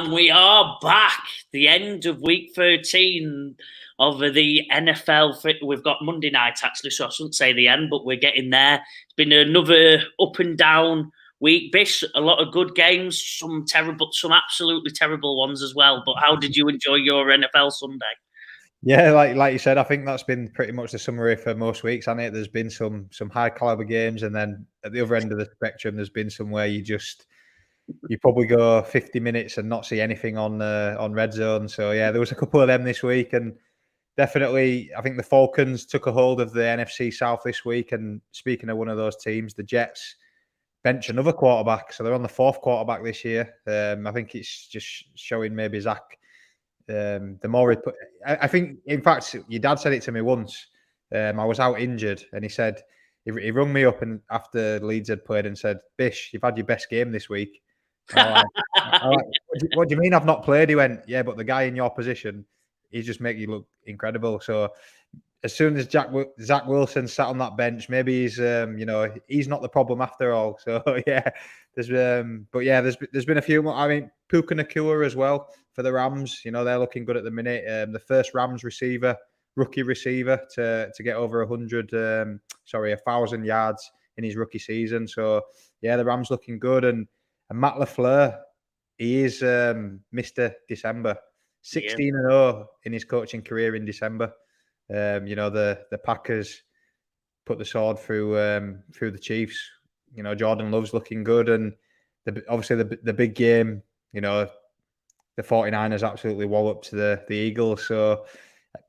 And we are back. The end of week 13 of the NFL. We've got Monday night, actually, so I shouldn't say the end, but we're getting there. It's been another up and down week. Bish, a lot of good games, some absolutely terrible ones as well. But how did you enjoy your NFL Sunday? Yeah, like you said, I think that's been pretty much the summary for most weeks, hasn't it? There's been some high caliber games, and then at the other end of the spectrum, there's been some where you probably go 50 minutes and not see anything on Red Zone. So yeah, there was a couple of them this week, and definitely I think the Falcons took a hold of the NFC South this week. And speaking of one of those teams, the Jets bench another quarterback, so they're on the fourth quarterback this year. I think it's just showing maybe Zach. The more I think, in fact, your dad said it to me once. I was out injured, and he said he rung me up and after Leeds had played and said, "Bish, you've had your best game this week." Like, what do you mean I've not played? He went, "Yeah, but the guy in your position, he just make you look incredible." So as soon as Zach Wilson sat on that bench, maybe he's he's not the problem after all. So yeah, there's been a few more. I mean, Puka Nacua as well for the Rams. They're looking good at the minute. The first Rams rookie receiver to get over 1,000 yards in his rookie season. So yeah, the Rams looking good. And Matt LaFleur, he is Mr. December, 16-0 in his coaching career in December. The Packers put the sword through the Chiefs. Jordan Love's looking good, and obviously the big game. The 49ers absolutely walloped the Eagles, so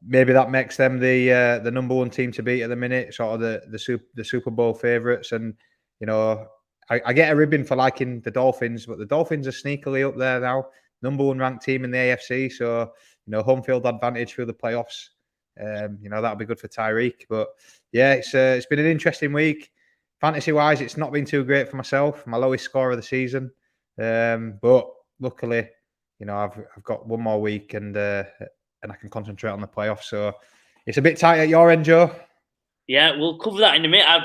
maybe that makes them the number one team to beat at the minute, sort of the Super Bowl favourites. And I get a ribbon for liking the Dolphins, but the Dolphins are sneakily up there now, number one ranked team in the AFC. So home field advantage through the playoffs. That'll be good for Tyreek. But yeah, it's been an interesting week. Fantasy wise, it's not been too great for myself. My lowest score of the season, but luckily, I've got one more week and I can concentrate on the playoffs. So it's a bit tight at your end, Joe. Yeah, we'll cover that in a minute. I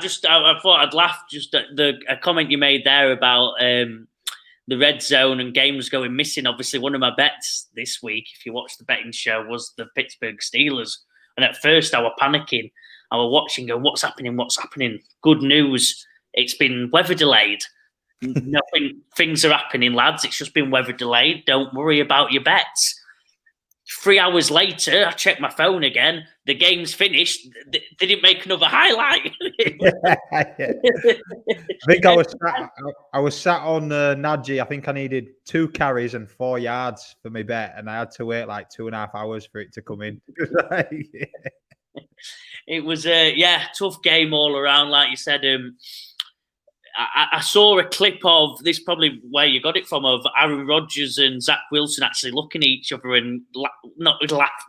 thought I'd laugh just at a comment you made there about the red zone and games going missing. Obviously, one of my bets this week, if you watch the betting show, was the Pittsburgh Steelers. And at first, I was panicking. I was watching, going, "What's happening? What's happening?" Good news. It's been weather delayed. Nothing. Things are happening, lads. It's just been weather delayed. Don't worry about your bets. 3 hours later, I checked my phone again. The game's finished. They didn't make another highlight. I think I was sat on Nadji. I think I needed 2 carries and 4 yards for my bet, and I had to wait like 2.5 hours for it to come in. It was tough game all around, like you said. I saw a clip of this, probably where you got it from, of Aaron Rodgers and Zach Wilson actually looking at each other and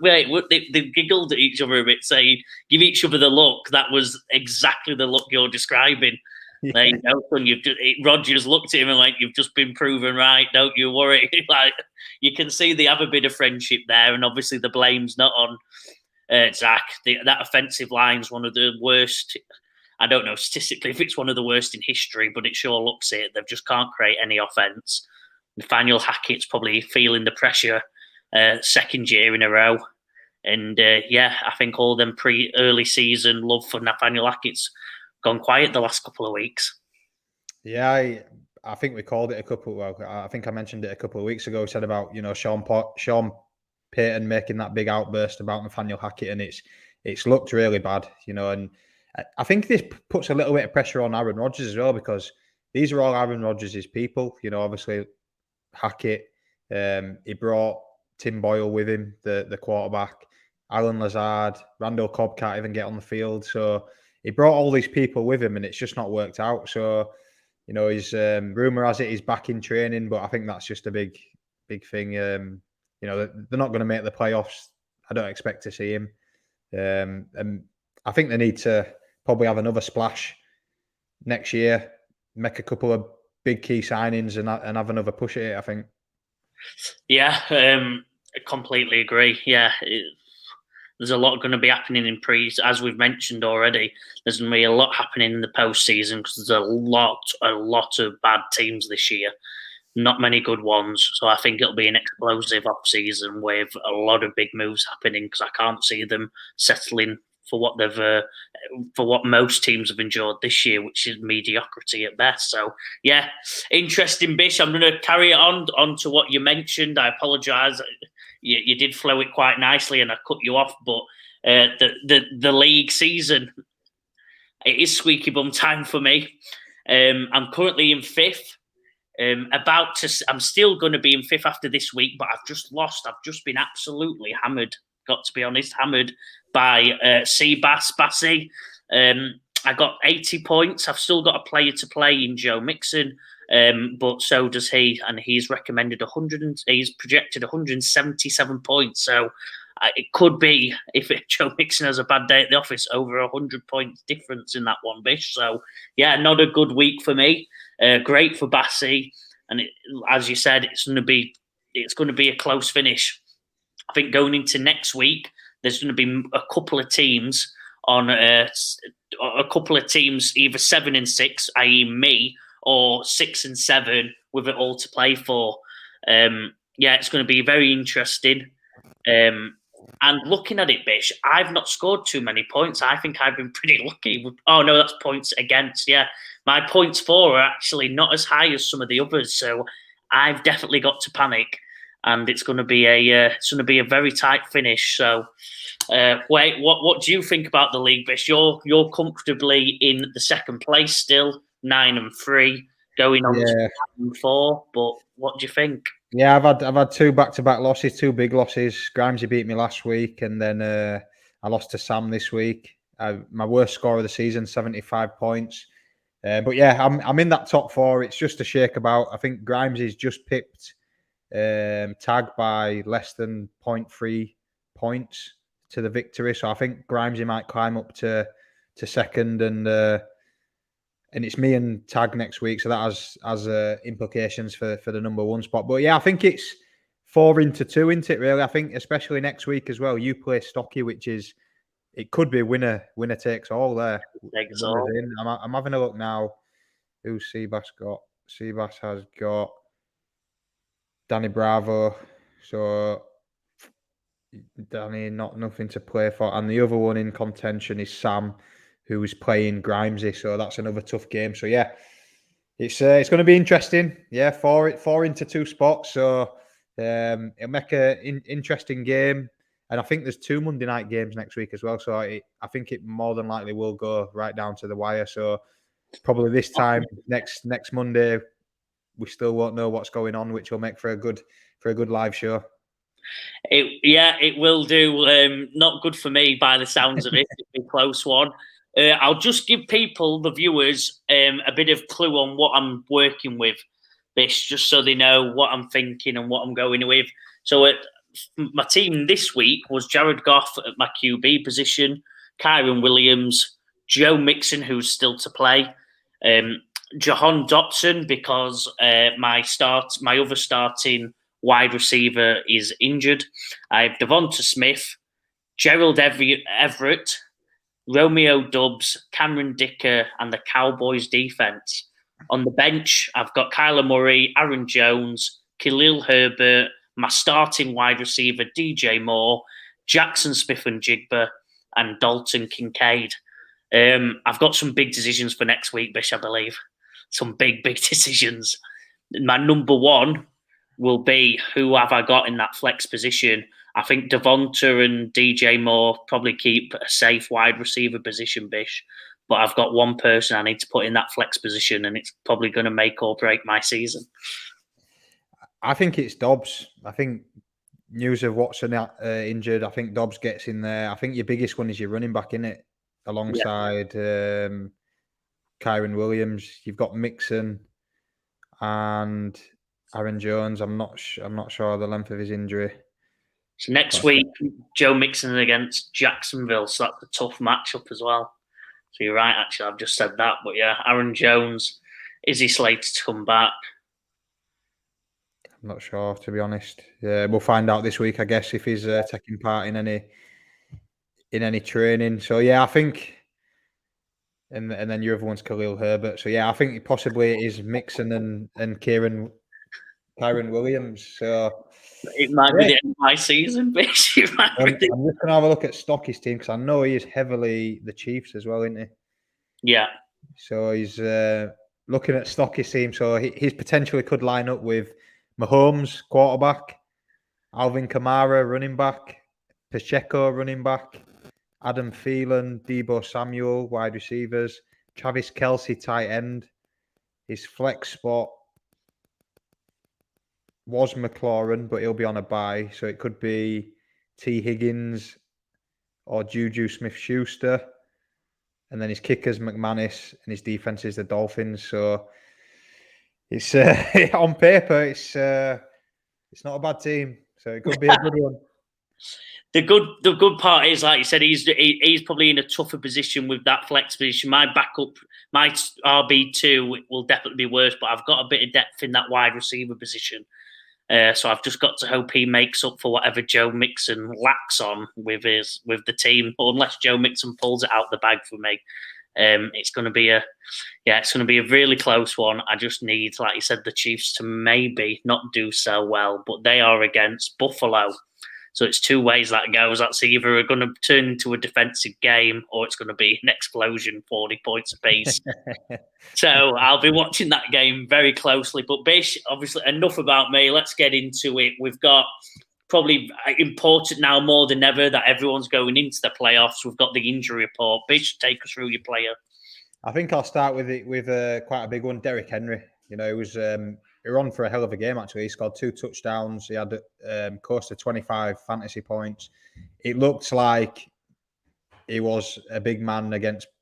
they giggled at each other a bit, saying, "Give each other the look." That was exactly the look you're describing. Yeah. There you go, son. Rodgers looked at him and like, "You've just been proven right. Don't you worry." Like, you can see they have a bit of friendship there, and obviously the blame's not on Zach. That offensive line's one of the worst. I don't know statistically if it's one of the worst in history, but it sure looks it. They just can't create any offense. Nathaniel Hackett's probably feeling the pressure, second year in a row. And I think all them early season love for Nathaniel Hackett's gone quiet the last couple of weeks. Yeah, I think we called it I think I mentioned it a couple of weeks ago. We said about, Sean Payton making that big outburst about Nathaniel Hackett, and it's looked really bad, and I think this puts a little bit of pressure on Aaron Rodgers as well, because these are all Aaron Rodgers' people. Obviously Hackett, he brought Tim Boyle with him, the quarterback, Alan Lazard, Randall Cobb can't even get on the field. So he brought all these people with him, and it's just not worked out. So, his rumor has it he's back in training, but I think that's just a big thing. They're not going to make the playoffs. I don't expect to see him. And I think they need to probably have another splash next year, make a couple of big key signings and have another push at it, I think. Yeah, I completely agree. Yeah, there's a lot going to be happening in as we've mentioned already. There's going to be a lot happening in the postseason because there's a lot of bad teams this year. not many good ones. So I think it'll be an explosive off-season with a lot of big moves happening because I can't see them settling for what most teams have endured this year, which is mediocrity at best. So yeah, interesting, Bish. I'm going to carry it on to what you mentioned. I apologise. You did flow it quite nicely, and I cut you off. But the league season, it is squeaky bum time for me. I'm currently in fifth. I'm still going to be in fifth after this week, but I've just lost. I've just been absolutely hammered. Got to be honest, hammered by Bassey. I got 80 points. I've still got a player to play in Joe Mixon, but so does he, and he's recommended 100. He's projected 177 points. So it could be, if Joe Mixon has a bad day at the office, over 100 points difference in that one, Bish. So yeah, not a good week for me. Great for Bassey, and as you said, it's going to be a close finish. I think going into next week, there's going to be a couple of teams either 7 and 6, i.e., me, or 6 and 7 with it all to play for. It's going to be very interesting. And looking at it, Bish, I've not scored too many points. I think I've been pretty lucky. Oh no, that's points against. Yeah, my points for are actually not as high as some of the others. So I've definitely got to panic, and it's going to be a very tight finish. So, what do you think about the league, Bish? You're comfortably in the second place still, 9 and 3, going on to 9 and 4. But what do you think? Yeah, I've had 2 back-to-back losses, 2 big losses. Grimesy beat me last week, and then I lost to Sam this week. My worst score of the season, 75 points. But yeah, I'm in that top 4. It's just a shake about. I think Grimesy's just pipped Tag by less than 0.3 points to the victory. So I think Grimesy might climb up to second, and it's me and Tag next week, so that has implications for the number 1 spot. But yeah, I think it's 4 into 2, isn't it? Really, I think especially next week as well. You play Stocky, which is it could be winner takes all there. Takes all. I'm having a look now. Who's Seabass got? Seabass has got Danny Bravo. So Danny, nothing to play for, and the other one in contention is Sam, who is playing Grimesy, so that's another tough game. So yeah, it's going to be interesting. Yeah, 4 into 2 spots, so it'll make an interesting game. And I think there's 2 Monday night games next week as well. So I think it more than likely will go right down to the wire. So probably this time next Monday, we still won't know what's going on, which will make for a good live show. It will do. Not good for me by the sounds of it. It'll be a close one. I'll just give people, the viewers, a bit of clue on what I'm working with this, just so they know what I'm thinking and what I'm going with. So my team this week was Jared Goff at my QB position, Kyron Williams, Joe Mixon, who's still to play, Jahan Dotson, because my other starting wide receiver is injured. I have Devonta Smith, Gerald Everett, Romeo Dubs, Cameron Dicker, and the Cowboys defense. On the bench, I've got Kyler Murray, Aaron Jones, Khalil Herbert, my starting wide receiver, DJ Moore, Jackson Smith and Jigba, and Dalton Kincaid. I've got some big decisions for next week, Bish, I believe. Some big decisions. My number 1 will be, who have I got in that flex position? I think Devonta and DJ Moore probably keep a safe wide receiver position, Bish. But I've got one person I need to put in that flex position, and it's probably going to make or break my season. I think it's Dobbs. I think news of Watson injured. I think Dobbs gets in there. I think your biggest one is your running back, in it, alongside Kyron Williams. You've got Mixon and Aaron Jones. I'm not sure the length of his injury. So next week, Joe Mixon against Jacksonville. So that's a tough matchup as well. So you're right, actually, I've just said that. But yeah, Aaron Jones, is he slated to come back? I'm not sure, to be honest. We'll find out this week, I guess, if he's taking part in any training. So yeah, I think, and then your other one's Khalil Herbert. So yeah, I think possibly it is Mixon and Kieran Kyron Williams. So it might be the end of my season, bitch. I'm just going to have a look at Stocky's team because I know he is heavily the Chiefs as well, isn't he? Yeah. So he's looking at Stocky's team. So he potentially could line up with Mahomes, quarterback, Alvin Kamara, running back, Pacheco, running back, Adam Thielen, Deebo Samuel, wide receivers, Travis Kelce, tight end. His flex spot was McLaurin, but he'll be on a bye. So it could be T. Higgins or Juju Smith-Schuster. And then his kickers, McManus, and his defense is the Dolphins. So it's on paper, it's not a bad team. So it could be a good one. The good part is, like you said, he's probably in a tougher position with that flex position. My backup, my RB2 will definitely be worse, but I've got a bit of depth in that wide receiver position. So I've just got to hope he makes up for whatever Joe Mixon lacks on with the team. But unless Joe Mixon pulls it out the bag for me, it's going to be a really close one. I just need, like you said, the Chiefs to maybe not do so well, but they are against Buffalo. So it's two ways that goes. That's either going to turn into a defensive game or it's going to be an explosion, 40 points apiece. So I'll be watching that game very closely. But Bish, obviously, enough about me. Let's get into it. We've got probably important now more than ever that everyone's going into the playoffs. We've got the injury report. Bish, take us through your player. I think I'll start with quite a big one, Derrick Henry. You know, he was on for a hell of a game, actually. He scored 2 touchdowns. He had close to 25 fantasy points. It looked like he was a big man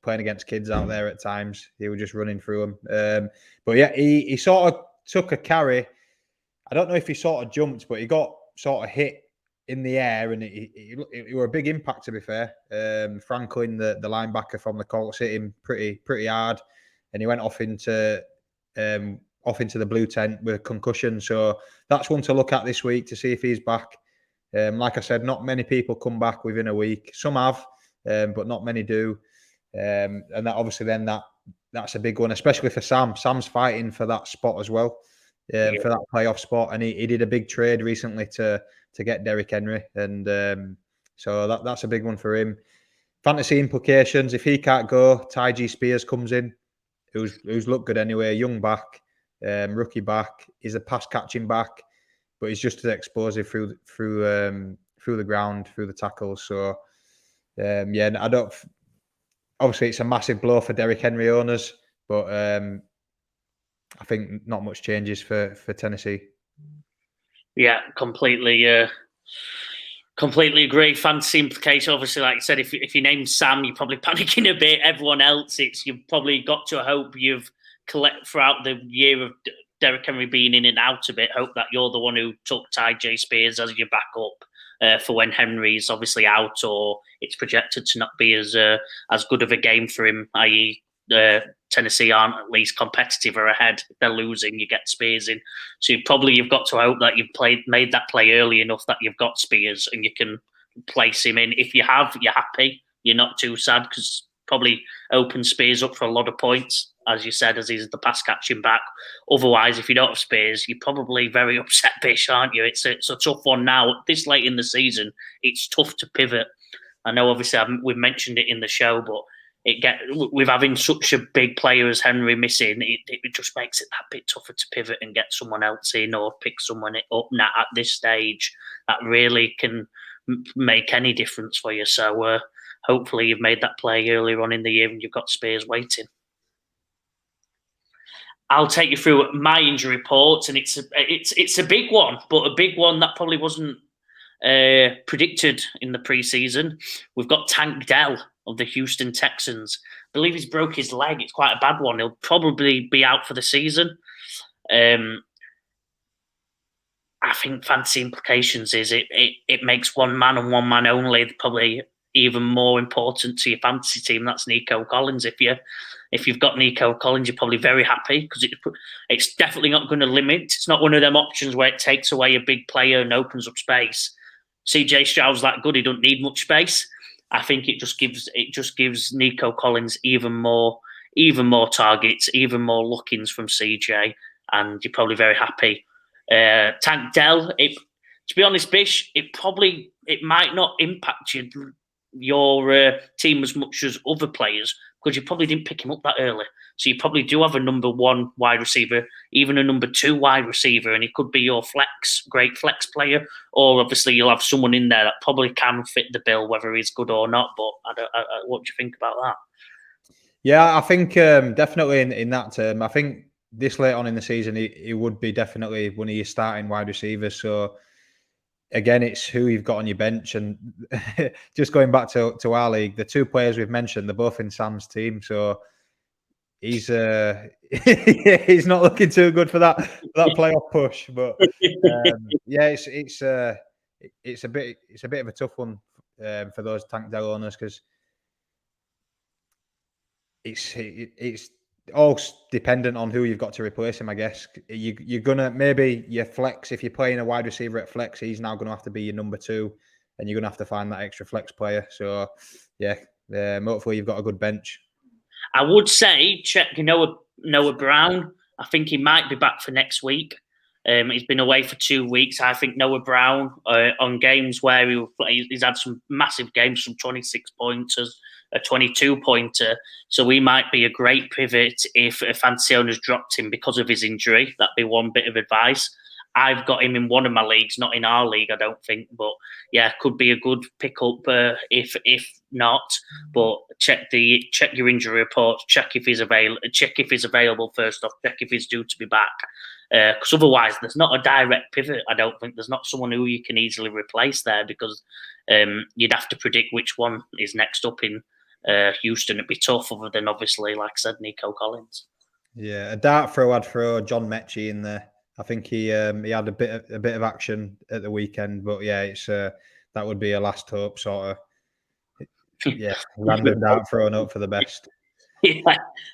playing against kids out there at times. He was just running through them. But yeah, he sort of took a carry. I don't know if he sort of jumped, but he got sort of hit in the air, and it were a big impact, to be fair. Franklin, the linebacker from the Colts, hit him pretty hard, and he went off into the blue tent with a concussion. So that's one to look at this week to see if he's back. Like I said, not many people come back within a week. Some have, but not many do. And that obviously then that's a big one, especially for Sam. Sam's fighting for that spot as well, for that playoff spot. And he did a big trade recently to get Derrick Henry. And so that's a big one for him. Fantasy implications, if he can't go, Ty Spears comes in, who's looked good anyway, young back, rookie back. He's a pass catching back, but he's just as explosive through the ground, through the tackles. So I don't. Obviously, it's a massive blow for Derrick Henry owners, but I think not much changes for Tennessee. Yeah, completely agree. Fantasy implication, obviously, like you said, if you name Sam, you're probably panicking a bit. Everyone else, you've probably got to hope you've collect throughout the year of Derrick Henry being in and out a bit. Hope that you're the one who took Ty Spears as your backup for when Henry's obviously out, or it's projected to not be as good of a game for him. I.e., Tennessee aren't at least competitive or ahead. If they're losing, you get Spears in. So you've got to hope that you've made that play early enough that you've got Spears and you can place him in. If you have, you're happy. You're not too sad because probably open Spears up for a lot of points, as you said, as he's the pass catching back. Otherwise, if you don't have Spears, you're probably very upset, Bish, aren't you? It's a tough one now. This late in the season, it's tough to pivot. I know, obviously, we've mentioned it in the show, but with having such a big player as Henry missing, it just makes it that bit tougher to pivot and get someone else in or pick someone up now at this stage that really can make any difference for you. So hopefully you've made that play earlier on in the year and you've got Spears waiting. I'll take you through my injury reports, and it's a big one, but a big one that probably wasn't predicted in the preseason. We've got Tank Dell of the Houston Texans. I believe he's broke his leg. It's quite a bad one. He'll probably be out for the season. I think fantasy implications is it makes one man and one man only probably even more important to your fantasy team. That's Nico Collins. If you've got Nico Collins, you're probably very happy because it's definitely not going to limit. It's not one of them options where it takes away a big player and opens up space. CJ Stroud's that good; he don't need much space. I think it just gives Nico Collins even more targets, even more look-ins from CJ, and you're probably very happy. Tank Dell, to be honest, Bish, it might not impact your team as much as other players because you probably didn't pick him up that early. So you probably do have a number 1 wide receiver, even a number 2 wide receiver, and he could be your great flex player. Or obviously you'll have someone in there that probably can fit the bill, whether he's good or not. But what do you think about that? Yeah, I think definitely in that term, I think this late on in the season, he would be definitely one of your starting wide receivers. So again, it's who you've got on your bench. And just going back to our league, the 2 players we've mentioned, they're both in Sam's team. So he's he's not looking too good for that playoff push. But yeah, it's a bit of a tough one for those Tank Dell owners because it's all dependent on who you've got to replace him, I guess. You're gonna maybe your flex, if you're playing a wide receiver at flex, he's now gonna have to be your number 2, and you're gonna have to find that extra flex player. So yeah, hopefully you've got a good bench. I would say check Noah Brown. I think he might be back for next week. He's been away for 2 weeks. I think Noah Brown on games where he's had some massive games, some 26 pointers, a 22-pointer. So he might be a great pivot if a fantasy owner's dropped him because of his injury. That'd be one bit of advice. I've got him in one of my leagues, not in our league, I don't think. But yeah, could be a good pickup if not. But check your injury reports. Check if he's available first off. Check if he's due to be back. Because otherwise, there's not a direct pivot. I don't think there's not someone who you can easily replace there because you'd have to predict which one is next up in Houston. It'd be tough, other than obviously, like I said, Nico Collins. Yeah, a dart throw I'd throw John Mechie in there. I think he had a bit of action at the weekend, but yeah, it's that would be a last hope sort of. Yeah, random dart thrown up for the best. Yeah,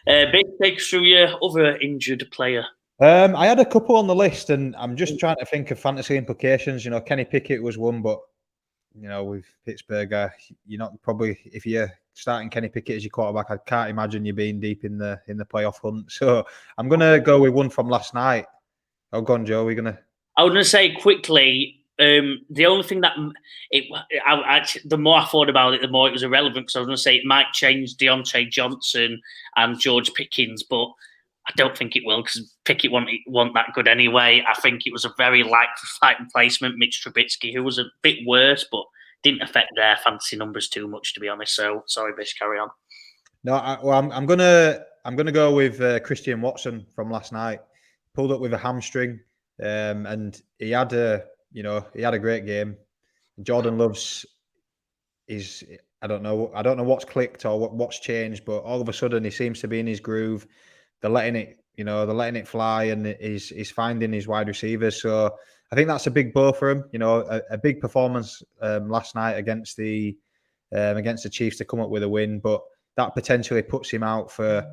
big takes through your other injured player. I had a couple on the list, and I'm just trying to think of fantasy implications. You know, Kenny Pickett was one, but you know, with Pittsburgh, you're not probably, if you're starting Kenny Pickett as your quarterback, I can't imagine you being deep in the playoff hunt. So I'm gonna go with one from last night. Oh, go on, Joe. We're gonna. I was going to say quickly, the only thing that the more I thought about it, the more it was irrelevant because I was going to say it might change Deontay Johnson and George Pickens, but I don't think it will because Pickett wasn't that good anyway. I think it was a very light replacement, Mitch Trubisky, who was a bit worse, but didn't affect their fantasy numbers too much, to be honest. So sorry, Bish, carry on. No, I'm gonna go with Christian Watson from last night. Pulled up with a hamstring, and he had a great game. Jordan Love's I don't know what's clicked or what's changed, but all of a sudden he seems to be in his groove. They're letting it fly, and he's finding his wide receivers. So I think that's a big blow for him. You know, a big performance last night against the Chiefs to come up with a win, but that potentially puts him out for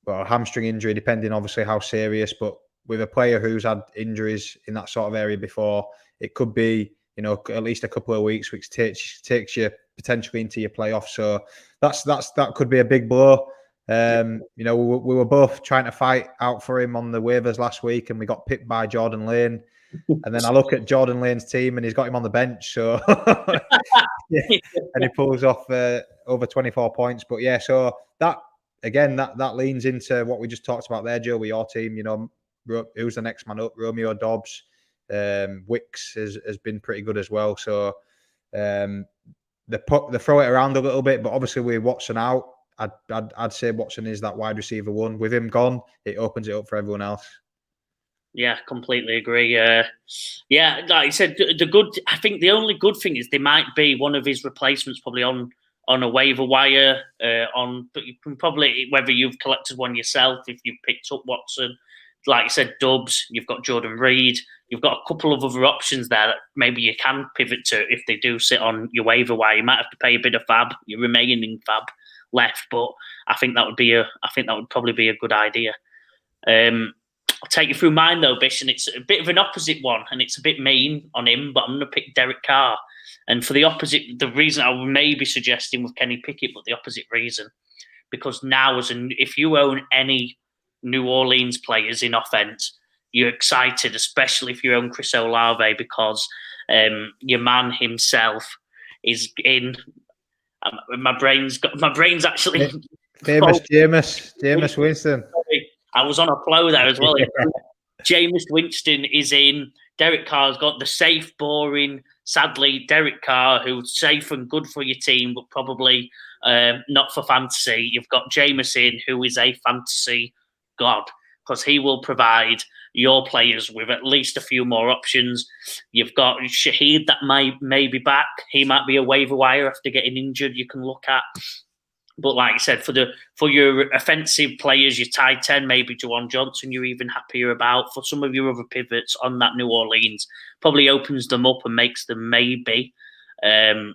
a hamstring injury, depending obviously how serious. But with a player who's had injuries in that sort of area before, it could be, you know, at least a couple of weeks, which takes you potentially into your playoffs. So that could be a big blow. You know, we were both trying to fight out for him on the waivers last week, and we got pipped by Jordan Lane. And then I look at Jordan Lane's team, and he's got him on the bench. So yeah, and he pulls off over 24 points. But yeah, so that again, that leans into what we just talked about there, Joe, with your team. You know, who's the next man up? Romeo Dobbs, Wicks has been pretty good as well. So they throw it around a little bit, but obviously with Watson out, I'd say Watson is that wide receiver one. With him gone, it opens it up for everyone else. Yeah, completely agree. Yeah, like I said, I think the only good thing is they might be one of his replacements, probably on a waiver wire. But you can probably, whether you've collected one yourself, if you've picked up Watson, like you said, Dubs. You've got Jordan Reed. You've got a couple of other options there that maybe you can pivot to if they do sit on your waiver wire. You might have to pay a bit of your remaining fab left, but I think that would probably be a good idea. I'll take you through mine though, Bish, and it's a bit of an opposite one, and it's a bit mean on him, but I'm going to pick Derek Carr. And for the opposite, the reason I may be suggesting with Kenny Pickett, but the opposite reason, because now if you own any New Orleans players in offense, you're excited, especially if you own Chris Olave, because your man himself is in. My brain's actually famous Jameis Winston. I was on a flow there as well. Jameis Winston is in. Derek Carr's got the safe, boring, sadly, Derek Carr, who's safe and good for your team, but probably not for fantasy. You've got Jameis in, who is a fantasy god, because he will provide your players with at least a few more options. You've got Shaheed that may be back. He might be a waiver wire after getting injured you can look at. But like I said, for your offensive players, your tight end, maybe Juwan Johnson, you're even happier about. For some of your other pivots on that New Orleans, probably opens them up and makes them maybe a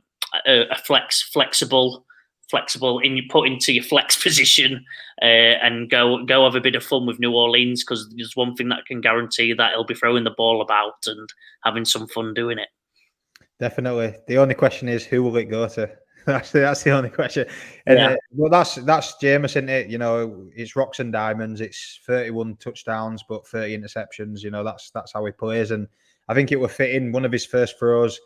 flexible in you put into your flex position and go have a bit of fun with New Orleans, because there's one thing that I can guarantee, that he'll be throwing the ball about and having some fun doing it. Definitely. The only question is, who will it go to? That's the only question. And well, that's Jameis, isn't it? You know, it's rocks and diamonds. It's 31 touchdowns, but 30 interceptions. You know, that's how he plays. And I think it would fit in one of his first throws.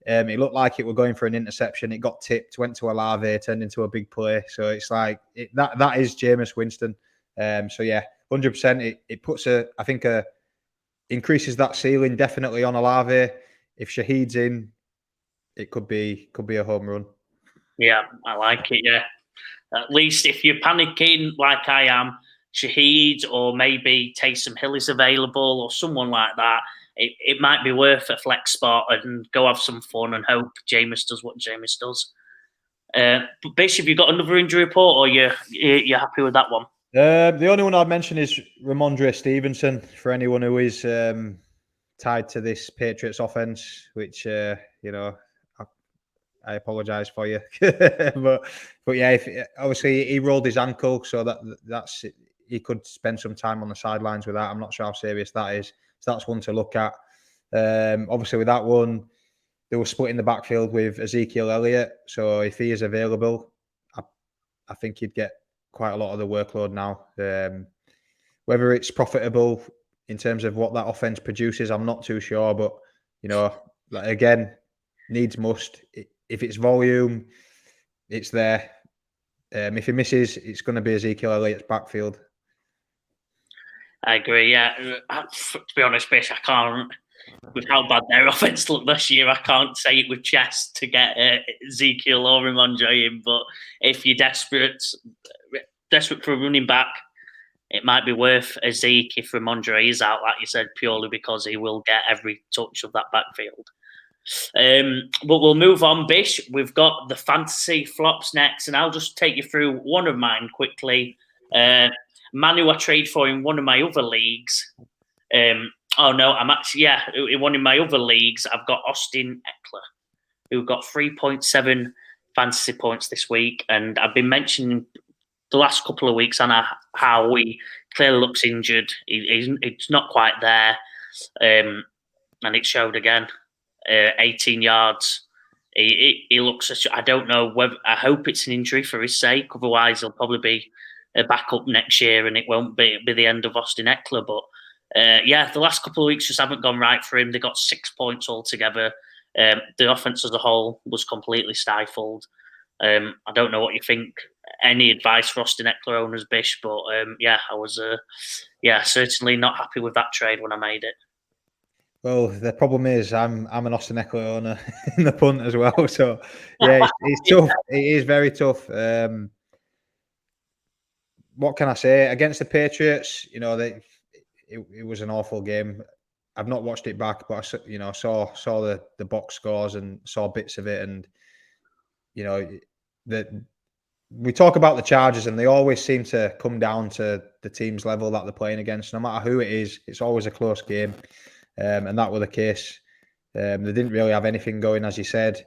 It looked like it were going for an interception. It got tipped, went to Olave, turned into a big play. So it's like that is Jameis Winston. So yeah, 100%. It puts increases that ceiling definitely on Olave. If Shaheed's in, it could be a home run. Yeah, I like it. Yeah, at least if you're panicking like I am, Shaheed or maybe Taysom Hill is available or someone like that, it might be worth a flex spot and go have some fun and hope Jameis does what Jameis does. But Bish, have you got another injury report, or you're happy with that one? The only one I'd mention is Ramondre Stevenson, for anyone who is tied to this Patriots offense, which you know, I apologise for you, but yeah, obviously he rolled his ankle, so that's he could spend some time on the sidelines with that. I'm not sure how serious that is, so that's one to look at. Obviously, with that one, they were split in the backfield with Ezekiel Elliott, so if he is available, I think he'd get quite a lot of the workload now. Whether it's profitable in terms of what that offense produces, I'm not too sure, but you know, like, again, needs must. If it's volume, it's there. If he misses, it's going to be Ezekiel Elliott's backfield. I agree. Yeah, to be honest, Bish, I can't. With how bad their offense looked this year, I can't say it with chest to get Ezekiel or Ramondre in. But if you're desperate for a running back, it might be worth a Zeke if Ramondre is out, like you said, purely because he will get every touch of that backfield. But we'll move on, Bish. We've got the fantasy flops next, and I'll just take you through one of mine quickly. Man who I trade for in one of my other leagues. In one of my other leagues, I've got Austin Eckler, who got 3.7 fantasy points this week, and I've been mentioning the last couple of weeks on how he clearly looks injured. It's not quite there, and it showed again. 18 yards. He looks. I don't know whether. I hope it's an injury for his sake. Otherwise, he'll probably be back up next year, and it won't be the end of Austin Eckler. But the last couple of weeks just haven't gone right for him. They got 6 points altogether. The offense as a whole was completely stifled. I don't know what you think. Any advice for Austin Eckler owners, Bish? But I was certainly not happy with that trade when I made it. Well, the problem is I'm an Austin Eckler owner in the punt as well. So yeah, it's tough. It is very tough. What can I say? Against the Patriots, you know, it was an awful game. I've not watched it back, but I saw the box scores and saw bits of it, and you know, we talk about the Chargers, and they always seem to come down to the team's level that they're playing against. No matter who it is, it's always a close game. And that was the case. They didn't really have anything going, as you said.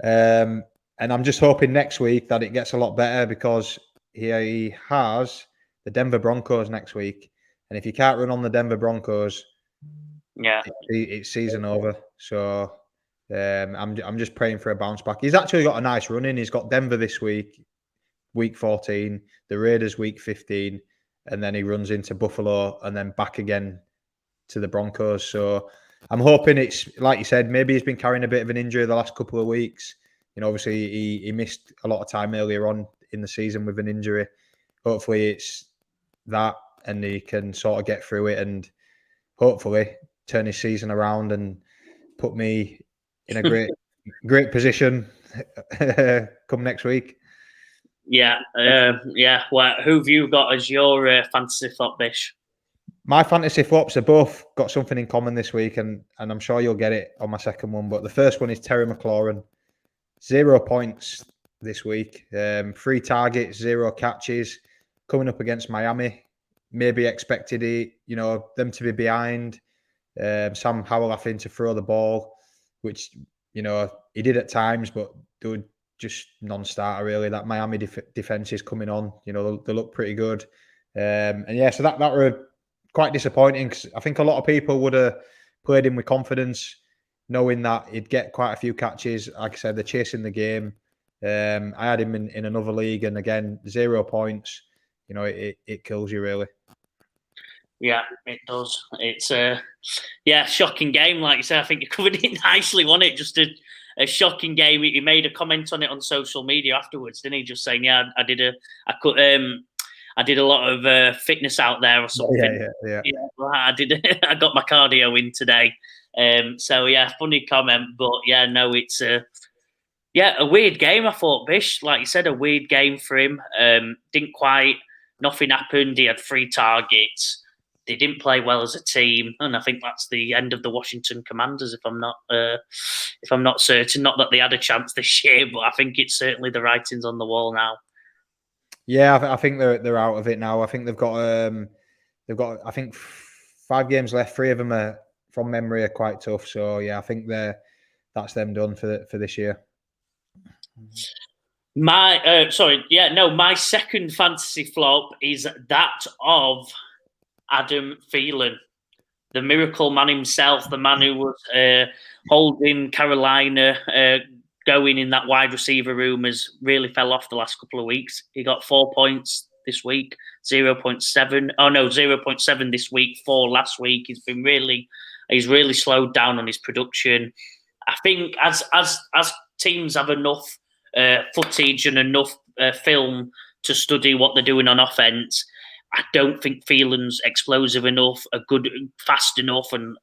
And I'm just hoping next week that it gets a lot better, because he has the Denver Broncos next week. And if you can't run on the Denver Broncos, it's season over. So I'm just praying for a bounce back. He's actually got a nice run in. He's got Denver this week, week 14, the Raiders week 15, and then he runs into Buffalo and then back again to the Broncos. So I'm hoping it's, like you said, maybe he's been carrying a bit of an injury the last couple of weeks. Obviously he missed a lot of time earlier on in the season with an injury. Hopefully it's that and he can sort of get through it and hopefully turn his season around and put me in a great position come next week. Yeah. Well, who have you got as your fantasy flop, Bish? My fantasy flops have both got something in common this week, and I'm sure you'll get it on my second one. But the first one is Terry McLaurin. 0 points this week. 3 targets, 0 catches. Coming up against Miami. Maybe expected them to be behind. Sam Howell having to throw the ball, which, he did at times, but they were just non-starter really. That Miami defense is coming on. They look pretty good. So that were quite disappointing because I think a lot of people would have played him with confidence, knowing that he'd get quite a few catches. Like I said, they're chasing the game. I had him in another league, and again, 0 points. It kills you really. Yeah, it does. It's a shocking game. Like you said, I think you covered it nicely, wasn't it? Just a shocking game. He made a comment on it on social media afterwards, didn't he? Just saying, I did a lot of fitness out there or something. Yeah. Well, I did. I got my cardio in today. Funny comment, but it's a weird game. I thought, Bish, like you said, a weird game for him. Nothing happened. He had 3 targets. They didn't play well as a team, and I think that's the end of the Washington Commanders. If I'm not certain, not that they had a chance this year, but I think it's certainly the writings on the wall now. Yeah, I think they're out of it now. I think they've got I think 5 games left. 3 of them are from memory are quite tough. So yeah, I think that's them done for this year. My second fantasy flop is that of Adam Thielen, the miracle man himself, the man who was holding Carolina going in that wide receiver room, has really fell off the last couple of weeks. He got 4 points this week, 0.7. Oh no, 0.7 this week, 4 last week. He's really slowed down on his production. I think as teams have enough footage and enough film to study what they're doing on offense, I don't think Thielen's explosive enough, fast enough, and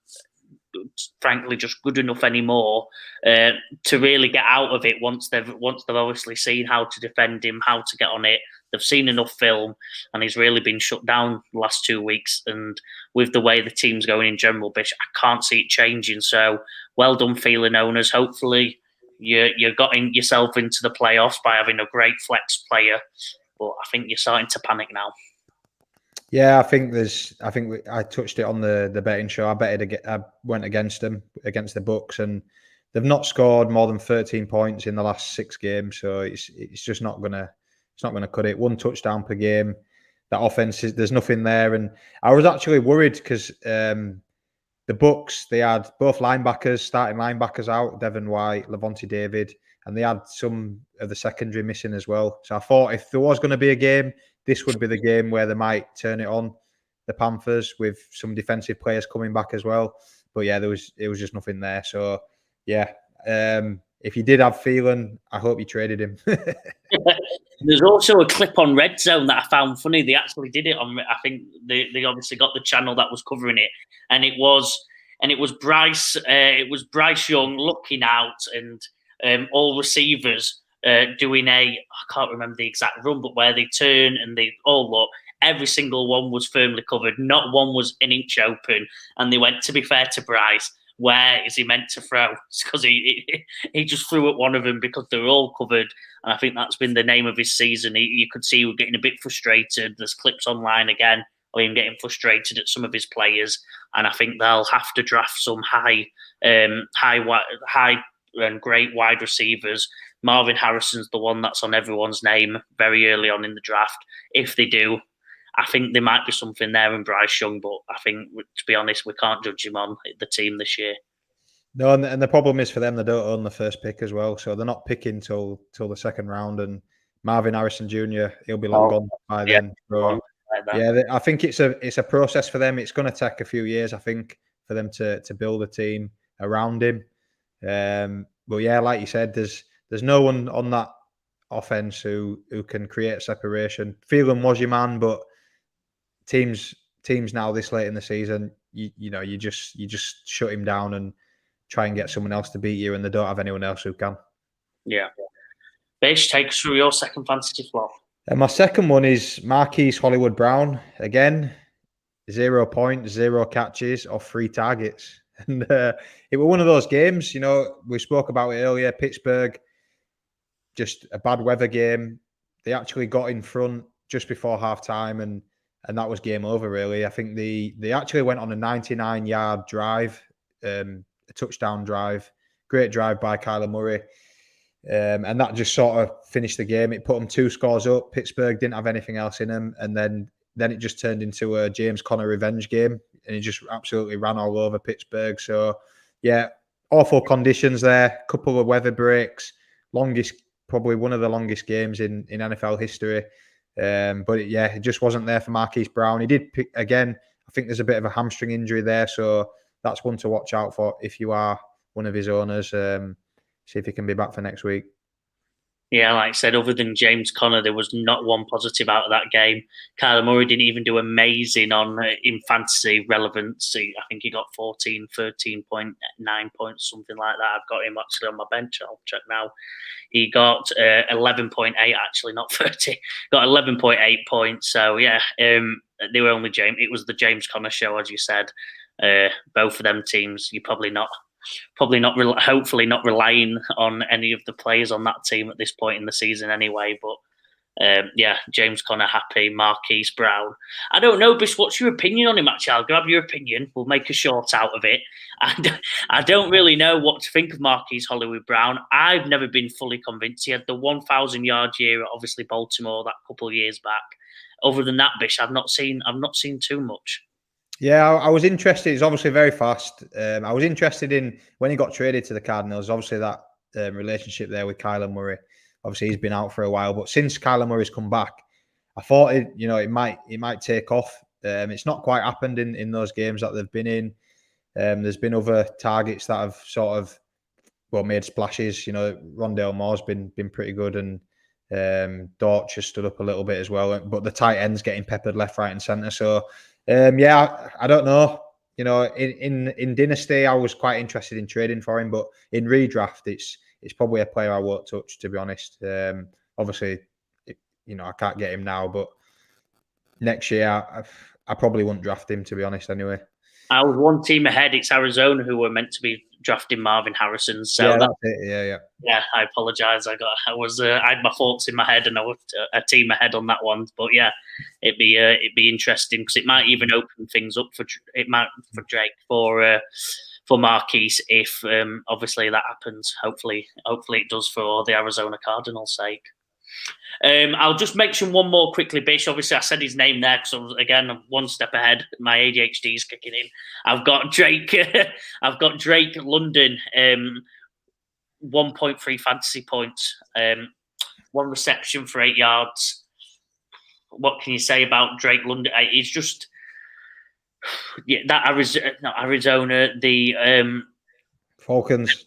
frankly just good enough anymore to really get out of it. Once they've obviously seen how to defend him, how to get on it, they've seen enough film, and he's really been shut down the last 2 weeks. And with the way the team's going in general, Bish, I can't see it changing. So well done, Thielen owners. Hopefully you got yourself into the playoffs by having a great flex player, but I think you're starting to panic now. Yeah, I think I touched it on the betting show. I went against them, against the Bucks, and they've not scored more than 13 points in the last 6 games. So it's just not gonna cut it. 1 touchdown per game. That offense there's nothing there. And I was actually worried because the Bucks, they had both starting linebackers out, Devin White, Levante David, and they had some of the secondary missing as well. So I thought if there was going to be a game, this would be the game where they might turn it on, the Panthers, with some defensive players coming back as well. But yeah, it was just nothing there. So yeah, if you did have Thielen, I hope you traded him. There's also a clip on Red Zone that I found funny. They actually did it on. I think they obviously got the channel that was covering it, and it was Bryce. It was Bryce Young looking out, and all receivers doing I can't remember the exact run, but where they turn and they all look. Every single one was firmly covered. Not one was an inch open. And they went, to be fair to Bryce, where is he meant to throw? It's because he just threw at one of them because they were all covered. And I think that's been the name of his season. You could see he was getting a bit frustrated. There's clips online again of him getting frustrated at some of his players. And I think they'll have to draft some high and great wide receivers. Marvin Harrison's the one that's on everyone's name very early on in the draft. If they do, I think there might be something there in Bryce Young, but I think, to be honest, we can't judge him on the team this year. No, and the problem is for them, they don't own the first pick as well, so they're not picking till the second round. And Marvin Harrison Jr., he'll be long gone by then. So that. Yeah, I think it's a process for them. It's going to take a few years, I think, for them to build a team around him. But yeah, like you said, there's no one on that offense who can create separation. Phelan was your man, but teams now this late in the season, you just shut him down and try and get someone else to beat you, and they don't have anyone else who can. Yeah. Bish, take us through your second fantasy flop. And my second one is Marquise Hollywood Brown. Again, 0 points, 0 catches, or 3 targets. And it was one of those games, we spoke about it earlier. Pittsburgh, just a bad weather game. They actually got in front just before half time, and that was game over, really. I think they actually went on a 99-yard drive, a touchdown drive. Great drive by Kyler Murray. And that just sort of finished the game. It put them 2 scores up. Pittsburgh didn't have anything else in them. And then it just turned into a James Conner revenge game. And he just absolutely ran all over Pittsburgh. So, yeah, awful conditions there. Couple of weather breaks. Probably one of the longest games in NFL history. But it just wasn't there for Marquise Brown. He did pick, again, I think there's a bit of a hamstring injury there. So that's one to watch out for if you are one of his owners. See if he can be back for next week. Yeah, like I said, other than James Conner, there was not one positive out of that game. Kyler Murray didn't even do amazing in fantasy relevance. I think he got 14, 13.9 points, something like that. I've got him actually on my bench. I'll check now. He got 11.8, actually, not 30. Got 11.8 points. So, yeah, they were only James. It was the James Conner show, as you said. Both of them teams, you're hopefully not relying on any of the players on that team at this point in the season anyway. But James Conner happy, Marquise Brown. I don't know, Bish, what's your opinion on him, actually? I'll grab your opinion. We'll make a short out of it. I don't really know what to think of Marquise Hollywood Brown. I've never been fully convinced. He had the 1,000-yard year at obviously Baltimore that couple of years back. Other than that, Bish, I've not seen too much. Yeah, I was interested. He's obviously very fast. I was interested in when he got traded to the Cardinals. Obviously, that relationship there with Kyler Murray. Obviously, he's been out for a while, but since Kyler Murray's come back, I thought it might take off. It's not quite happened in those games that they've been in. There's been other targets that have sort of made splashes. Rondale Moore's been pretty good, and Dortch has stood up a little bit as well. But the tight end's getting peppered left, right, and centre. So. I don't know. In Dynasty, I was quite interested in trading for him, but in redraft, it's probably a player I won't touch, to be honest. Obviously, I can't get him now, but next year, I probably woun't draft him, to be honest, anyway. I was one team ahead. It's Arizona who were meant to be drafting Marvin Harrison. So yeah, that's it. Yeah, I apologise. I had my thoughts in my head, and I was a team ahead on that one. But yeah, it'd be interesting because it might even open things up for Drake for Marquise if obviously that happens. Hopefully it does for the Arizona Cardinals' sake. I'll just mention one more quickly, Bish. Obviously, I said his name there because again, I'm one step ahead. My ADHD is kicking in. I've got Drake. I've got Drake London. 1.3 fantasy points. 1 reception for 8 yards. What can you say about Drake London? He's just that Arizona. The Falcons.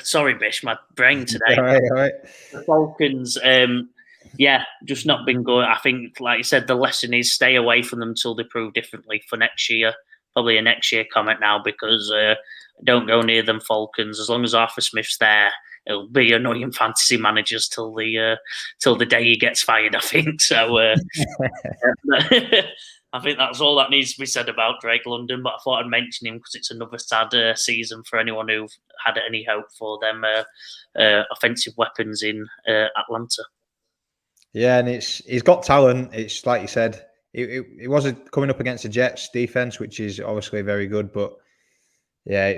Sorry, Bish, my brain today. All right. The Falcons. Just not been good. I think, like you said, the lesson is stay away from them until they prove differently for next year. Probably a next year comment now because don't go near them Falcons. As long as Arthur Smith's there, it'll be annoying fantasy managers till the day he gets fired, I think. So I think that's all that needs to be said about Drake London. But I thought I'd mention him because it's another sad season for anyone who had any hope for them offensive weapons in Atlanta. Yeah, and he's got talent. It's like you said, it wasn't coming up against the Jets defense, which is obviously very good. But yeah,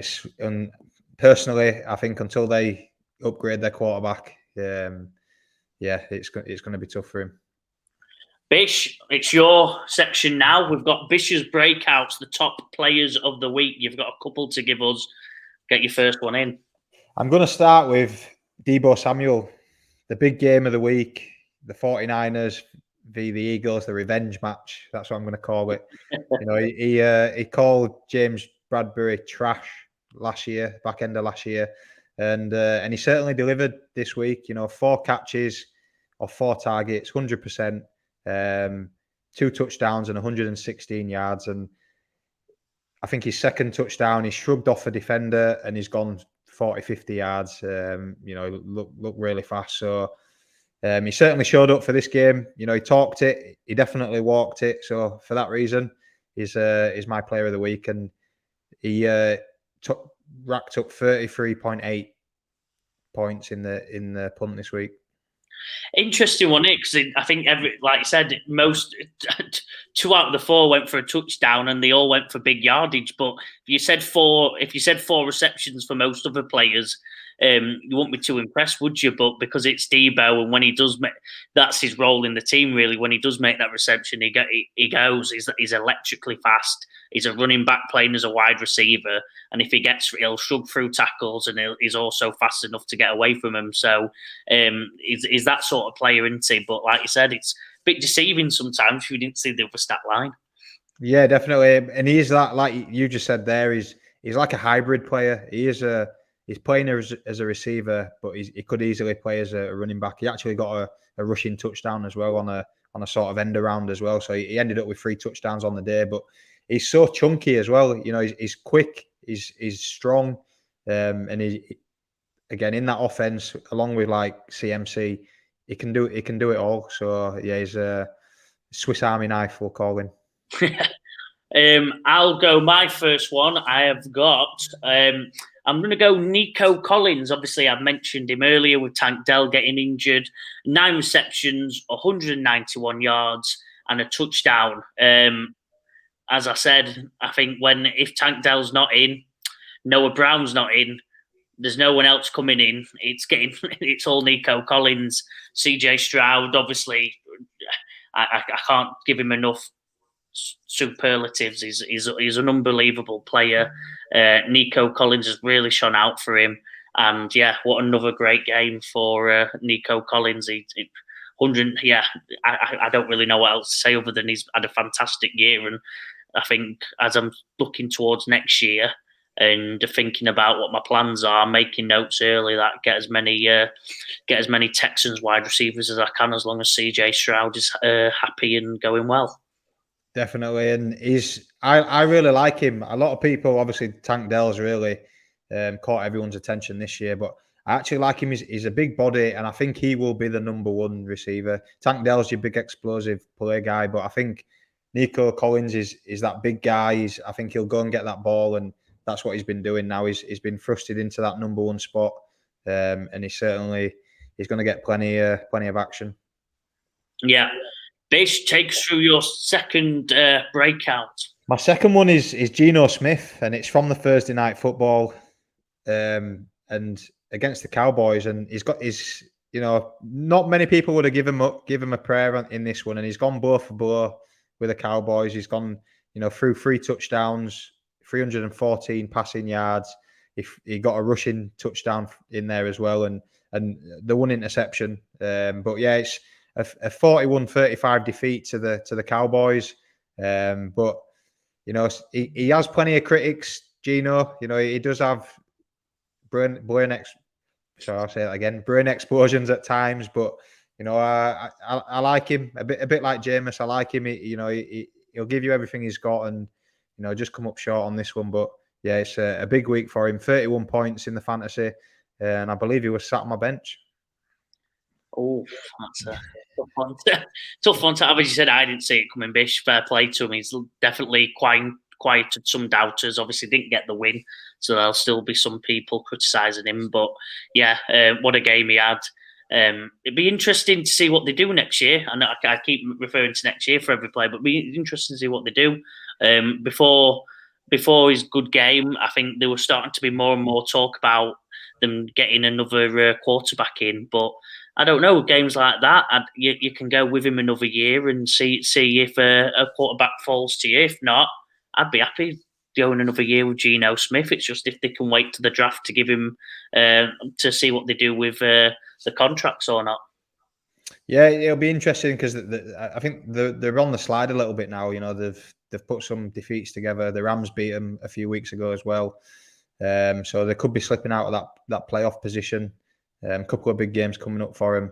personally, I think until they upgrade their quarterback, it's going to be tough for him. Bish, it's your section now. We've got Bish's breakouts, the top players of the week. You've got a couple to give us. Get your first one in. I'm going to start with Deebo Samuel, the big game of the week. The 49ers v the Eagles, the revenge match. That's what I'm going to call it. He called James Bradbury trash back end of last year, and he certainly delivered this week. 4 catches or 4 targets, 100%, 2 touchdowns and 116 yards. And I think his second touchdown, he shrugged off a defender and he's gone 40, 50 yards. Look really fast. So he certainly showed up for this game. He talked it. He definitely walked it. So for that reason, he's my player of the week. And he racked up 33.8 points in the punt this week. Interesting one, because I think like you said, most 2 out of the 4 went for a touchdown, and they all went for big yardage. But if you said 4 receptions for most other players, you wouldn't be too impressed, would you? But because it's Debo, and when he does that's his role in the team, really. When he does make that reception, he goes. He's electrically fast. He's a running back playing as a wide receiver, and if he'll shrug through tackles, and he's also fast enough to get away from them. So he's that sort of player, isn't he? But like you said, it's a bit deceiving sometimes if you didn't see the other stat line. Yeah, definitely. And he's that, like you just said there, he's like a hybrid player. He's playing as a receiver, but he could easily play as a running back. He actually got a rushing touchdown as well on a sort of end around as well. So he ended up with 3 touchdowns on the day. But he's so chunky as well. He's quick. He's strong, and again in that offense, along with like CMC, he can do it all. So yeah, he's a Swiss Army knife, we'll call him. I'll go my first one. I have got. I'm going to go Nico Collins. Obviously, I've mentioned him earlier with Tank Dell getting injured. 9 receptions, 191 yards, and a touchdown. As I said, I think if Tank Dell's not in, Noah Brown's not in, there's no one else coming in. It's all Nico Collins, CJ Stroud. Obviously, I can't give him enough superlatives. He's an unbelievable player. Nico Collins has really shone out for him, and yeah, what another great game for Nico Collins. I don't really know what else to say other than he's had a fantastic year, and I think as I'm looking towards next year and thinking about what my plans are, making notes early that get as many Texans wide receivers as I can, as long as CJ Stroud is happy and going well. Definitely, and I really like him. A lot of people, obviously, Tank Dell's really caught everyone's attention this year, but I actually like him. He's a big body, and I think he will be the number 1 receiver. Tank Dell's your big explosive play guy, but I think Nico Collins is that big guy. I think he'll go and get that ball, and that's what he's been doing now. He's been thrusted into that number 1 spot, and he's going to get plenty of action. Yeah. Bish, take us through your second breakout. My second one is Geno Smith, and it's from the Thursday Night Football, and against the Cowboys. And he's got not many people would have given him a prayer in this one, and he's gone blow for blow with the Cowboys. He's gone, through 3 touchdowns, 314 passing yards. He got a rushing touchdown in there as well, and the 1 interception. But yeah, it's a 41-35 defeat to the Cowboys. But he has plenty of critics. Geno, he does have brain explosions at times. But I like him a bit like Jameis. I like him. He'll give you everything he's got, and just come up short on this one. But yeah, it's a big week for him. 31 points in the fantasy, and I believe he was sat on my bench. Oh, that's a tough one to have. As you said, I didn't see it coming. Bish, fair play to him. He's definitely quieted some doubters. Obviously, didn't get the win, so there'll still be some people criticising him. But yeah, what a game he had. It'd be interesting to see what they do next year. And I keep referring to next year for every player, but it'd be interesting to see what they do. Before his good game, I think there was starting to be more and more talk about them getting another quarterback in, but I don't know, games like that, you can go with him another year and see if a quarterback falls to you. If not, I'd be happy going another year with Geno Smith. It's just if they can wait to the draft to give him to see what they do with the contracts or not. Yeah, it'll be interesting because I think they're on the slide a little bit now. You know, they've put some defeats together. The Rams beat them a few weeks ago as well, so they could be slipping out of that playoff position. A couple of big games coming up for them.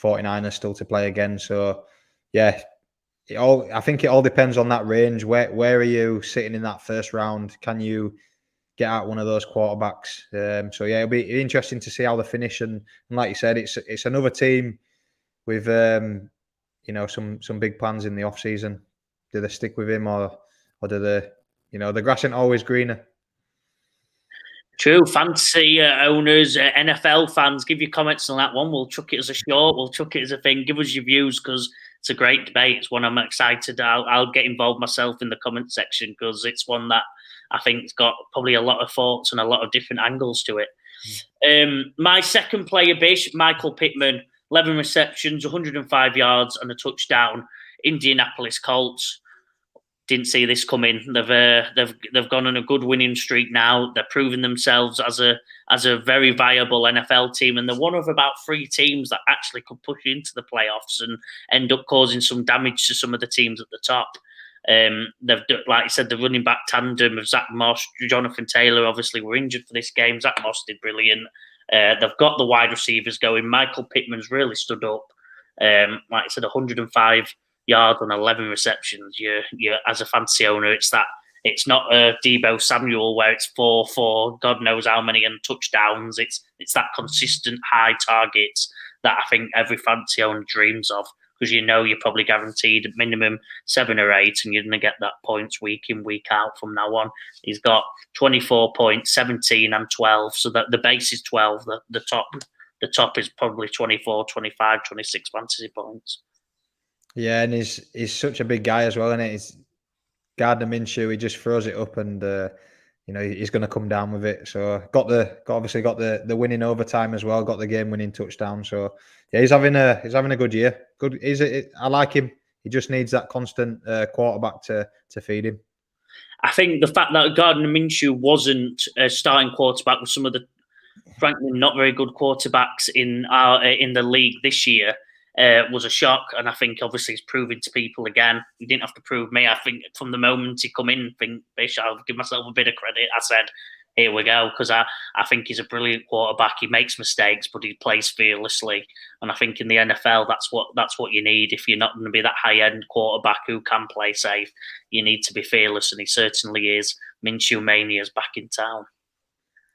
49ers still to play again. So yeah, I think it all depends on that range. Where are you sitting in that first round? Can you get out one of those quarterbacks? So yeah, it'll be interesting to see how they finish. And like you said, it's another team with some big plans in the off season. Do they stick with him or do they? The grass ain't always greener. True. Fantasy owners, NFL fans, give your comments on that one. We'll chuck it as a short. We'll chuck it as a thing. Give us your views because it's a great debate. It's one I'm excited. I'll get involved myself in the comment section because it's one that I think's got probably a lot of thoughts and a lot of different angles to it. My second player, Bish, Michael Pittman, 11 receptions, 105 yards and a touchdown. Indianapolis Colts. Didn't see this coming. They've gone on a good winning streak now. They're proving themselves as a very viable NFL team, and they're one of about 3 teams that actually could push into the playoffs and end up causing some damage to some of the teams at the top. They've, like I said, the running back tandem of Zach Moss, Jonathan Taylor obviously were injured for this game. Zach Moss did brilliant. They've got the wide receivers going. Michael Pittman's really stood up. Like I said, 105 yards on 11 receptions. You as a fantasy owner, it's not a Deebo Samuel where it's 4 God knows how many and touchdowns. It's that consistent high targets that I think every fantasy owner dreams of, because you're probably guaranteed minimum 7 or 8 and you're going to get that points week in, week out from now on. He's got 24 points, 17 and 12, so that the base is 12. The top is probably 24, 25, 26 fantasy points. Yeah, and he's such a big guy as well, and he's Gardner Minshew. He just throws it up, and he's going to come down with it. So obviously got the winning overtime as well. Got the game winning touchdown. So yeah, he's having a good year. Good. I like him. He just needs that constant quarterback to feed him. I think the fact that Gardner Minshew wasn't a starting quarterback with some of the frankly not very good quarterbacks in the league this year was a shock, and I think obviously it's proving to people again. He didn't have to prove me. I think from the moment he come in, Bish, I'll give myself a bit of credit. I said, here we go, because I think he's a brilliant quarterback. He makes mistakes, but he plays fearlessly, and I think in the NFL that's what you need. If you're not going to be that high end quarterback who can play safe, you need to be fearless, and he certainly is. Minshew Mania's back in town.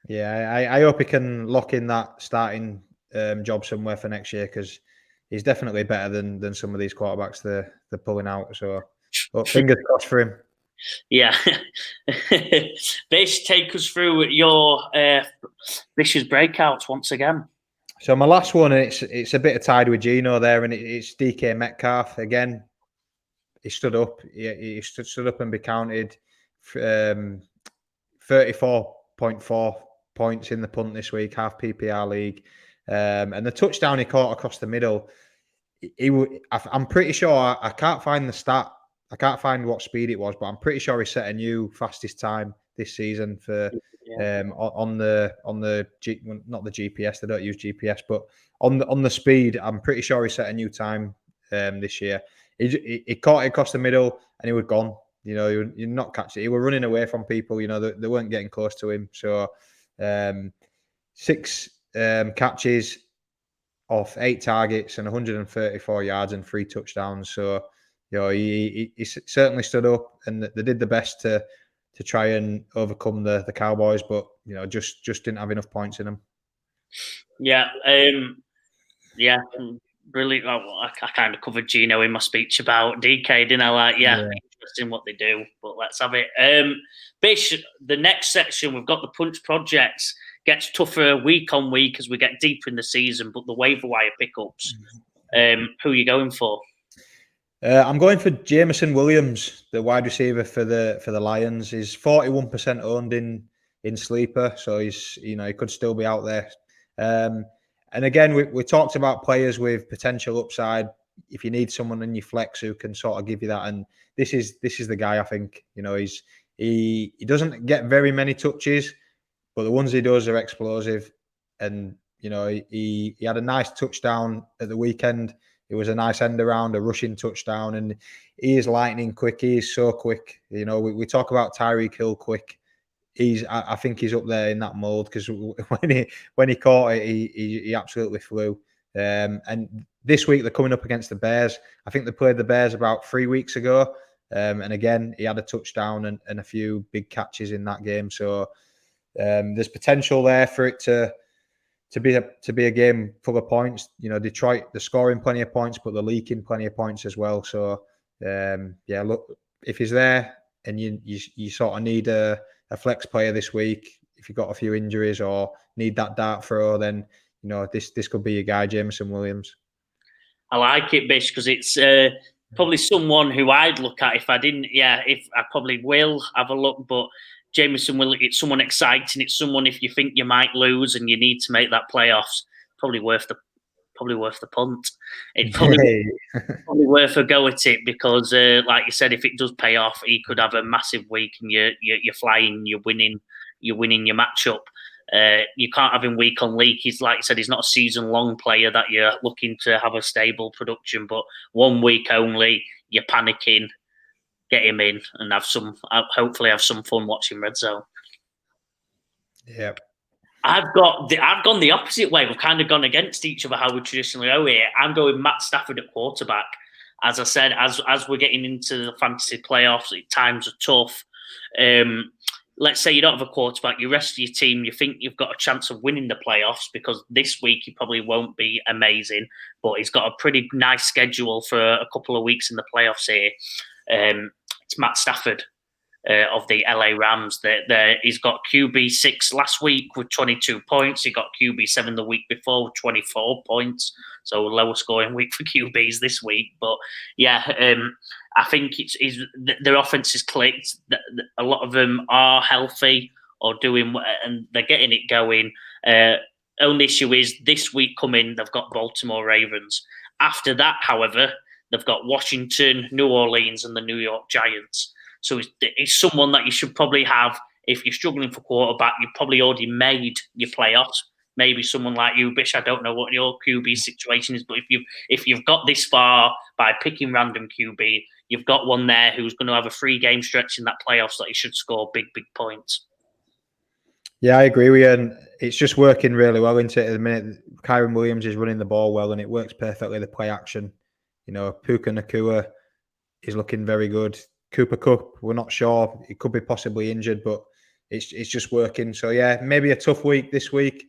Yeah, I hope he can lock in that starting job somewhere for next year, because he's definitely better than some of these quarterbacks they're pulling out. So fingers crossed for him. Yeah. Bish, take us through your Bish's breakouts once again. So my last one, it's a bit of tied with Gino there, and it's DK Metcalf again. He stood up. He stood up and be counted. 34.4 points in the punt this week, half PPR league, and the touchdown he caught across the middle. I'm pretty sure I can't find the stat. I can't find what speed it was, but I'm pretty sure he set a new fastest time this season for on the not the GPS. They don't use GPS, but on the speed, I'm pretty sure he set a new time this year. He caught it across the middle and he was gone. You're not catching it. He was running away from people. They weren't getting close to him. So 6 catches off 8 targets and 134 yards and 3 touchdowns. So he certainly stood up, and they did the best to try and overcome the Cowboys, but just didn't have enough points in them. Yeah, brilliant. I kind of covered Gino in my speech about DK, didn't I? Interesting what they do, but let's have it. Bish, the next section, we've got the punch projects. Gets tougher week on week as we get deeper in the season, but the waiver wire pickups. Who are you going for? I'm going for Jameson Williams, the wide receiver for the Lions. He's 41% owned in Sleeper, so he could still be out there. And again, we talked about players with potential upside. If you need someone in your flex who can sort of give you that, and this is the guy. I think he doesn't get very many touches, but the ones he does are explosive. And he had a nice touchdown at the weekend. it was a nice end around, a rushing touchdown, and he is lightning quick. He is so quick. You know, we talk about Tyreek Hill quick. I think he's up there in that mold, because when he caught it, he absolutely flew. And this week they're coming up against the Bears. I think they played the Bears about 3 weeks ago. And again, he had a touchdown and a few big catches in that game. So there's potential there for it to be a game full of points. You know, Detroit, they're scoring plenty of points, but they're leaking plenty of points as well. So yeah, look, if he's there and you sort of need a flex player this week, if you've got a few injuries or need that dart throw, then you know this could be your guy, Jameson Williams. I like it, Bish, because it's probably someone who I'd look at if I didn't. Yeah, if I probably will have a look, but Jameson will. It's someone exciting. It's someone if you think you might lose and you need to make that playoffs, probably worth the punt. It's probably worth a go at it, because, like you said, if it does pay off, he could have a massive week and you're flying, you're winning your matchup. You can't have him week on week. He's, like you said, he's not a season-long player that you're looking to have a stable production. But 1 week only, you're panicking. Get him in and hopefully have some fun watching Red Zone. Yeah, I've gone the opposite way. We've kind of gone against each other how we traditionally go here. I'm going Matt Stafford at quarterback. As I said, as we're getting into the fantasy playoffs, times are tough. Let's say you don't have a quarterback, you rest of your team, you think you've got a chance of winning the playoffs, because this week he probably won't be amazing, but he's got a pretty nice schedule for a couple of weeks in the playoffs here. It's Matt Stafford of the LA Rams. He's got QB6 last week with 22 points. He got QB7 the week before with 24 points. So lower scoring week for QBs this week. But yeah, I think their offense is clicked. A lot of them are healthy or doing, and they're getting it going. Only issue is this week coming, they've got Baltimore Ravens. After that, however, they've got Washington, New Orleans, and the New York Giants. So it's someone that you should probably have if you're struggling for quarterback. You've probably already made your playoffs. Maybe someone like you, Bish. I don't know what your QB situation is, but if you've got this far by picking random QB, you've got one there who's going to have a 3-game stretch in that playoffs that he should score big points. Yeah, I agree with you, and it's just working really well into it at the minute. Kyron Williams is running the ball well, and it works perfectly. The play action, you know, Puka Nacua is looking very good. Cooper Kupp, we're not sure. He could be possibly injured, but it's just working. So yeah, maybe a tough week this week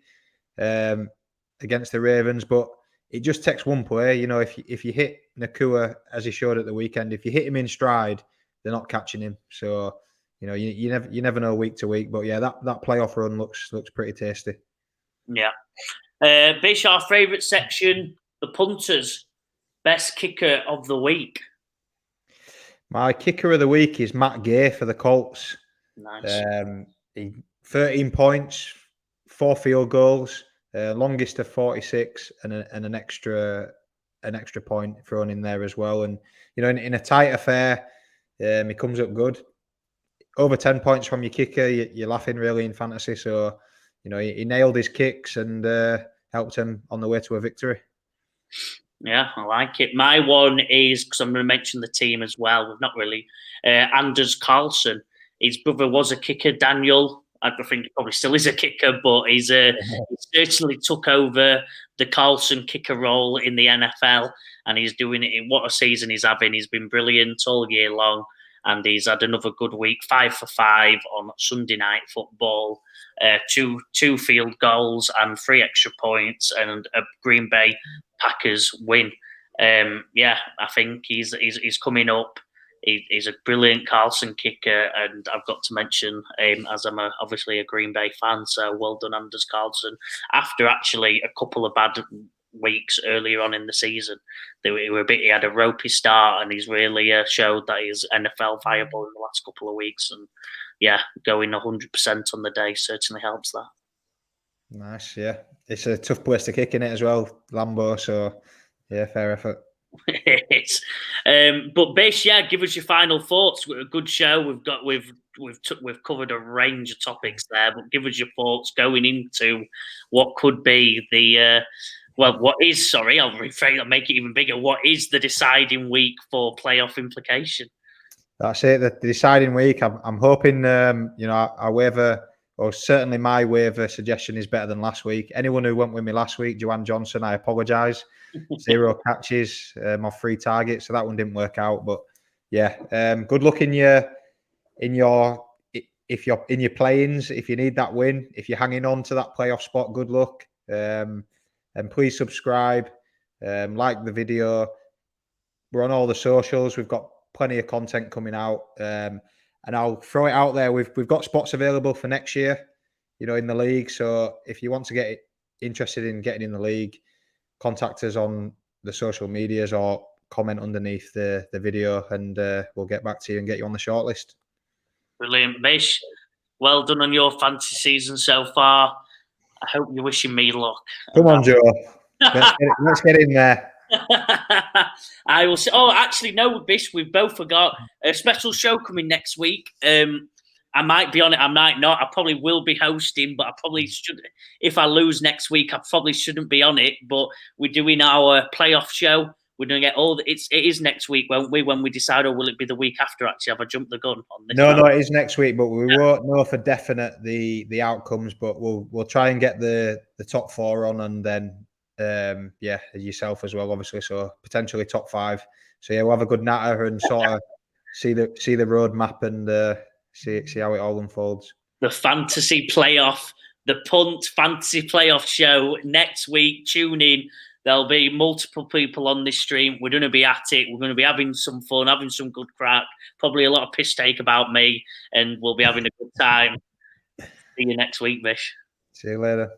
against the Ravens, but it just takes one play. You know, if you hit Nacua as he showed at the weekend, if you hit him in stride, they're not catching him. So you know, you never know week to week. But yeah, that playoff run looks pretty tasty. Yeah, Bish, our favourite section, the punters, best kicker of the week. My kicker of the week is Matt Gay for the Colts. Nice. 13 points, 4 field goals, longest of 46, and an extra point thrown in there as well. And you know, in a tight affair, he comes up good. Over 10 points from your kicker, you're laughing really in fantasy. So you know, he nailed his kicks and helped him on the way to a victory. Yeah, I like it. My one is, because I'm going to mention the team as well. We've not really. Anders Carlson. His brother was a kicker, Daniel. I think he probably still is a kicker, but he certainly took over the Carlson kicker role in the NFL, and he's doing it. What a season he's having. He's been brilliant all year long, and he's had another good week, 5 for 5 on Sunday Night Football. 2 field goals and 3 extra points, and a Green Bay Packers win. Yeah, I think he's coming up. He's a brilliant Carlson kicker, and I've got to mention as I'm obviously a Green Bay fan, so well done, Anders Carlson. After actually a couple of bad weeks earlier on in the season, he had a ropey start, and he's really showed that he's NFL viable in the last couple of weeks. And yeah, going 100% on the day certainly helps that. Nice, yeah. It's a tough place to kick in it as well, Lambeau. So yeah, fair effort. But Bish, yeah, give us your final thoughts. A good show. We've covered a range of topics there, but give us your thoughts going into what could be the Well, what is, sorry, I'll rephrase, I'll make it even bigger. What is the deciding week for playoff implication? That's it. The deciding week. I'm hoping, our waiver, or certainly my waiver suggestion is better than last week. Anyone who went with me last week, Joanne Johnson, I apologise. 0 catches off 3 targets, so that one didn't work out. But yeah, good luck in your if you're in your play-ins. If you need that win, if you're hanging on to that playoff spot, good luck. And please subscribe, like the video. We're on all the socials. We've got plenty of content coming out, and I'll throw it out there. We've got spots available for next year, in the league. So if you want to get interested in getting in the league, contact us on the social medias or comment underneath the video, and we'll get back to you and get you on the shortlist. Brilliant, Bish. Well done on your fantasy season so far. I hope you're wishing me luck. Come on, Joe. Let's get in there. I will say. Oh, actually, no, Bish. We've both forgot a special show coming next week. I might be on it. I might not. I probably will be hosting, but I probably should. If I lose next week, I probably shouldn't be on it. But we're doing our playoff show. We're going to get all. It is next week, won't we? When we decide, or will it be the week after? Actually, have I jumped the gun on this? No, it is next week, but we won't know for definite the outcomes. But we'll try and get the top 4 on, and then yourself as well, obviously. So potentially top 5. So yeah, we'll have a good natter and sort of see the roadmap and see how it all unfolds. The fantasy playoff, the Punt fantasy playoff show next week. Tune in. There'll be multiple people on this stream. We're going to be at it. We're going to be having some fun, having some good crack. Probably a lot of piss take about me, and we'll be having a good time. See you next week, Vish. See you later.